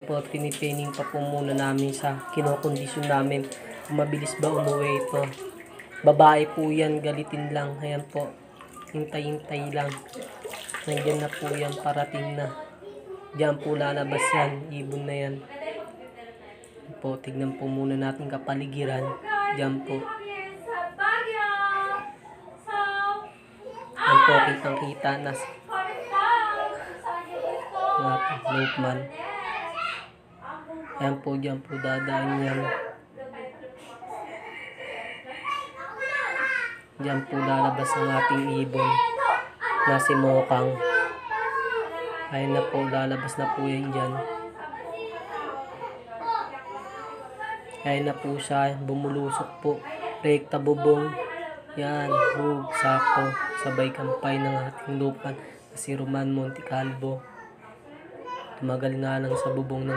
Po, tinitraining pa po muna namin sa kinokondisyon namin kung mabilis ba umuwi ito. Babae po yan, galitin lang. Ayan po, hintay-hintay lang. Nandiyan na po yan, parating na. Diyan po lalabas yan, ibon na yan. Po, tignan po muna natin kapaligiran. Diyan po. Ayan po, kitang-kita na movement. Ayan po, diyan po dadaan yan. Diyan po lalabas ang ating ibon na si Mokang. Ayan na po, lalabas na po yan dyan. Ayan na po siya, bumulusok po. Rekta bubong. Yan, hug, sako. Sabay kampay ng ating lupan na si Roman Montecalvo. Tumagal nga lang sa bubong ng